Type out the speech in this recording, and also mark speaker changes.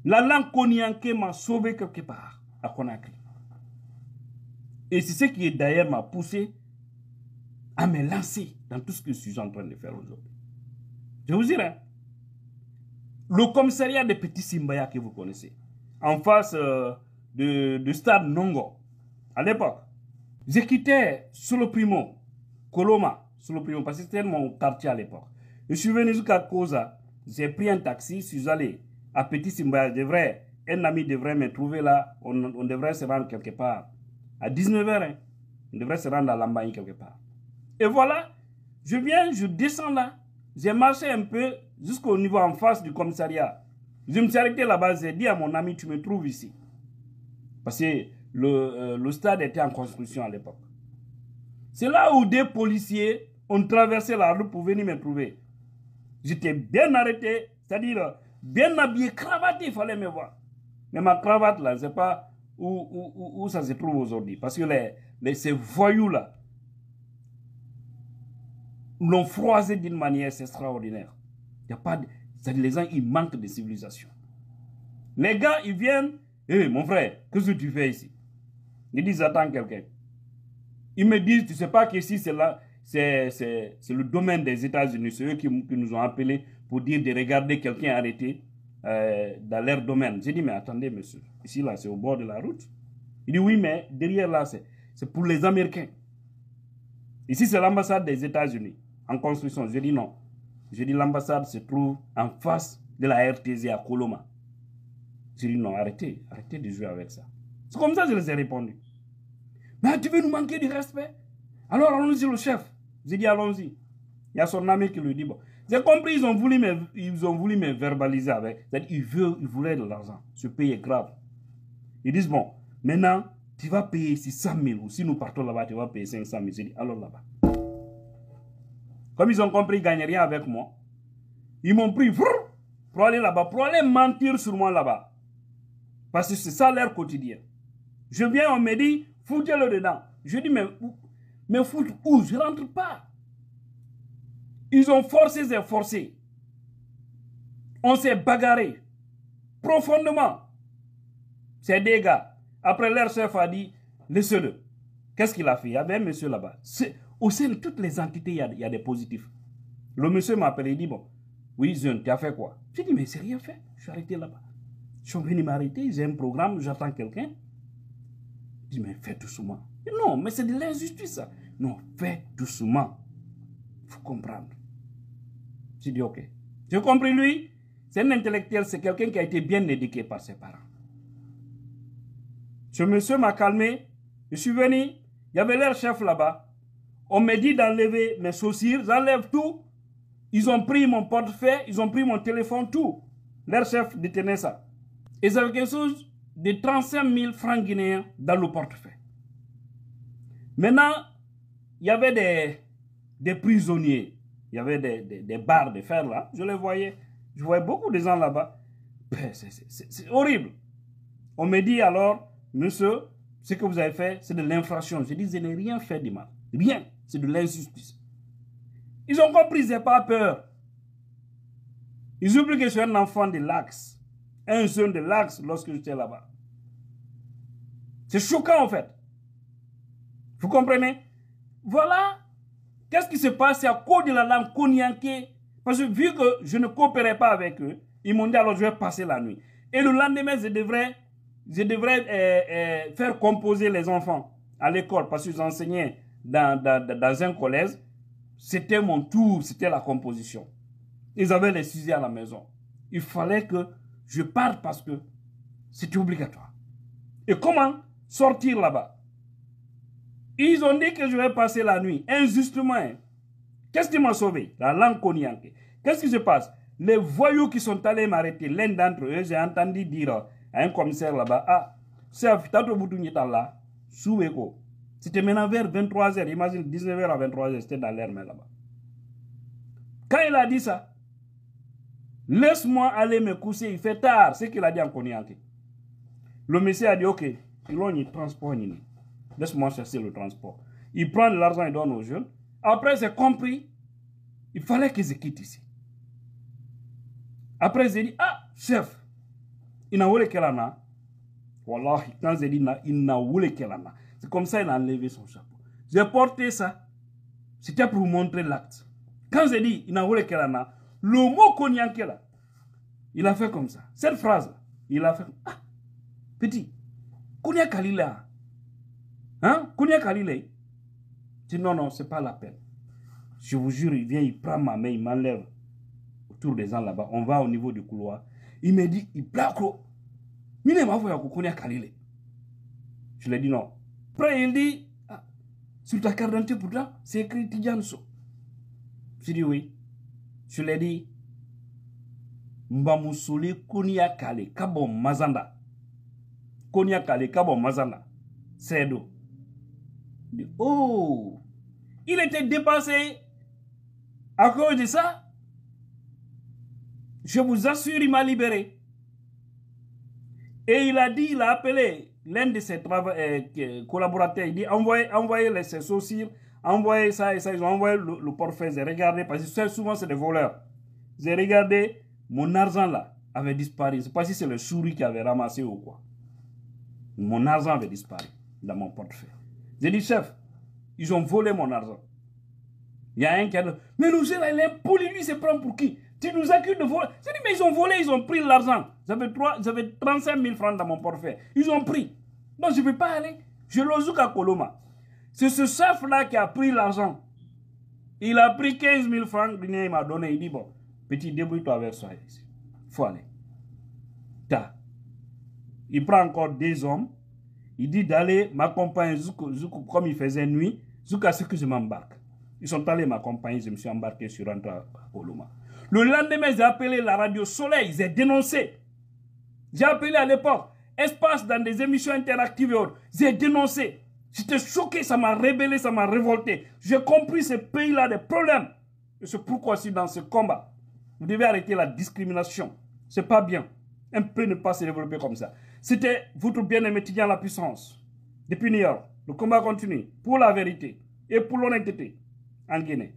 Speaker 1: La langue konianké m'a sauvé quelque part à Conakry. Et c'est ce qui d'ailleurs m'a poussé à me lancer dans tout ce que je suis en train de faire aujourd'hui. Je vous dirai, le commissariat de Petit Simbaya que vous connaissez, en face de stade Nongo, à l'époque, j'ai quitté sur le Primo, Coloma, sur le Primo, parce que c'était mon quartier à l'époque. Je suis venu jusqu'à Koza, j'ai pris un taxi, je suis allé à Petit Simbaya. Un ami devrait me trouver là, on devrait se rendre quelque part. À 19h, hein, on devrait se rendre à Lambaye quelque part. Et voilà, je descends là. J'ai marché un peu jusqu'au niveau en face du commissariat. Je me suis arrêté là-bas, j'ai dit à mon ami, tu me trouves ici. Parce que le stade était en construction à l'époque. C'est là où des policiers ont traversé la rue pour venir me trouver. J'étais bien arrêté, c'est-à-dire bien habillé, cravaté, il fallait me voir. Mais ma cravate là, je ne sais pas où ça se trouve aujourd'hui. Parce que ces voyous-là l'ont froissé d'une manière extraordinaire. Il y a pas de, les gens, ils manquent de civilisation. Les gars, ils viennent. Hé, mon frère, qu'est-ce que tu fais ici? Ils disent, attends quelqu'un. Ils me disent, tu ne sais pas qu'ici, c'est le domaine des États-Unis. C'est eux qui nous ont appelés pour dire de regarder quelqu'un arrêté dans leur domaine. J'ai dit, mais attendez, monsieur. Ici, là, c'est au bord de la route. Il dit, oui, mais derrière, là, c'est pour les Américains. Ici, c'est l'ambassade des États-Unis en construction. Je dis non. Je dis l'ambassade se trouve en face de la RTZ à Coloma. Je dis non, arrêtez de jouer avec ça. C'est comme ça que je les ai répondu. Mais tu veux nous manquer de respect? Alors allons-y le chef. J'ai dit allons-y. Il y a son ami qui lui dit bon. J'ai compris, ils ont voulu me verbaliser avec. C'est-à-dire ils voulaient de l'argent. Ce pays est grave. Ils disent bon, maintenant tu vas payer 600 000 ou si nous partons là-bas, tu vas payer 500 000. J'ai dit alors là-bas. Comme ils ont compris, ils ne gagnent rien avec moi. Ils m'ont pris pour aller là-bas, pour aller mentir sur moi là-bas. Parce que c'est ça leur quotidien. Je viens, on me dit, foutez-le dedans. Je dis, mais foutre où? Je ne rentre pas. Ils ont forcé et forcé. On s'est bagarré profondément. Ces deux gars. Après, leur chef a dit, laissez-le. Qu'est-ce qu'il a fait? Il y avait un monsieur là-bas. Au sein de toutes les entités, il y a des positifs. Le monsieur m'a appelé, il dit, bon, oui, jeune, tu as fait quoi? J'ai dit, mais c'est rien fait. Je suis arrêté là-bas. Ils sont venus m'arrêter, j'ai un programme, j'attends quelqu'un. Je dis, mais fais doucement. Non, mais c'est de l'injustice, ça. Non, fais doucement. Il faut comprendre. J'ai dit, ok. J'ai compris, lui, c'est un intellectuel, c'est quelqu'un qui a été bien éduqué par ses parents. Ce monsieur m'a calmé. Je suis venu, il y avait leur chef là-bas. On m'a dit d'enlever mes chaussures, j'enlève tout. Ils ont pris mon portefeuille, ils ont pris mon téléphone, tout. Leur chef détenait ça. Et ils avaient quelque chose de 35 000 francs guinéens dans le portefeuille. Maintenant, il y avait des prisonniers. Il y avait des barres de fer là. Je les voyais. Je voyais beaucoup de gens là-bas. C'est horrible. On me dit alors, monsieur, ce que vous avez fait, c'est de l'infraction. Je dis, je n'ai rien fait de mal. Rien. C'est de l'injustice. Ils ont compris, je n'ai pas peur. Ils oublient que je suis un enfant de l'Axe. Un jeune de l'Axe lorsque j'étais là-bas. C'est choquant en fait. Vous comprenez? Voilà. Qu'est-ce qui se passe à cause de la langue konyanké? Parce que vu que je ne coopérais pas avec eux, ils m'ont dit alors je vais passer la nuit. Et le lendemain, je devrais faire composer les enfants à l'école parce que j'enseignais dans un collège. C'était mon tour, c'était la composition. Ils avaient les sujets à la maison. Il fallait que je parte parce que c'était obligatoire. Et comment sortir là-bas? Ils ont dit que je vais passer la nuit, injustement. Hein. Qu'est-ce qui m'a sauvé? La langue konyanké. Qu'est-ce qui se passe? Les voyous qui sont allés m'arrêter, l'un d'entre eux, j'ai entendu dire à un commissaire là-bas, ah, chef, Tato Boutounyeta là, Soubeko. C'était maintenant vers 23h, imagine 19h à 23h, c'était dans l'air là-bas. Quand il a dit ça, laisse-moi aller me coucher, il fait tard, c'est qu'il a dit en konyanké. Le monsieur a dit, ok, il a un transport. Laisse-moi chercher le transport. Il prend l'argent et donne aux jeunes. Après, j'ai compris, il fallait que je quitte ici. Après, j'ai dit, ah, chef, Il n'a voulu qu'elle en a. Wallahi, quand j'ai dit il n'a voulu qu'elle en a. C'est comme ça qu'il a enlevé son chapeau. J'ai porté ça. C'était pour vous montrer l'acte. Quand j'ai dit il n'a voulu qu'elle en a, le mot Konyanke là, il a fait comme ça. Cette phrase, il a fait comme ah, petit, Kounia Kalila. Hein? Kounia Kalila. Je dis non, non, c'est pas la peine. Je vous jure, il vient, il prend ma main, il m'enlève autour des gens là-bas. On va au niveau du couloir. Il me dit, il plaque. Je lui ai dit non. Après, il dit, ah, sur ta carte d'identité, pourtant, c'est écrit Tidjanso. Je dis oui. Je lui ai dit, Mbamoussouli Kounia Kale, Kabo Mazanda. Kounia Kale, Kabo Mazanda. C'est d'eau. Oh, il était dépassé. À cause de ça, je vous assure, il m'a libéré. Et il a dit, il a appelé l'un de ses collaborateurs. Il dit, envoyez ses sourcils, envoyez ça et ça. Ils ont envoyé le portefeuille. J'ai regardé, parce que souvent c'est des voleurs. J'ai regardé, mon argent là avait disparu. Je ne sais pas si c'est le souris qui avait ramassé ou quoi. Mon argent avait disparu dans mon portefeuille. J'ai dit, chef, ils ont volé mon argent. Il y a un qui a dit, mais nous, il est impoli, lui, se prend pour qui? Tu nous accuses de voler. J'ai dit, mais ils ont volé, ils ont pris l'argent. J'avais 35 000 francs dans mon portefeuille. Ils ont pris. Donc, je ne peux pas aller. Je l'ozouk à Koloma. C'est ce chef-là qui a pris l'argent. Il a pris 15 000 francs, il m'a donné. Il dit, bon, petit, débrouille-toi avec ça ici. Il faut aller. Il prend encore des hommes. Il dit d'aller m'accompagner, comme il faisait nuit, jusqu'à ce que je m'embarque. Ils sont allés m'accompagner, je me suis embarqué sur un train à Koloma. Le lendemain, j'ai appelé la radio Soleil, j'ai dénoncé. J'ai appelé à l'époque Espace dans des émissions interactives et autres. J'ai dénoncé. J'étais choqué, ça m'a rébellé, ça m'a révolté. J'ai compris ce pays-là des problèmes. Et c'est pourquoi je suis dans ce combat. Vous devez arrêter la discrimination. C'est pas bien. Un peu ne pas se développer comme ça. C'était votre bien-aimé Tidjan La Puissance. Depuis New York, le combat continue pour la vérité et pour l'honnêteté en Guinée.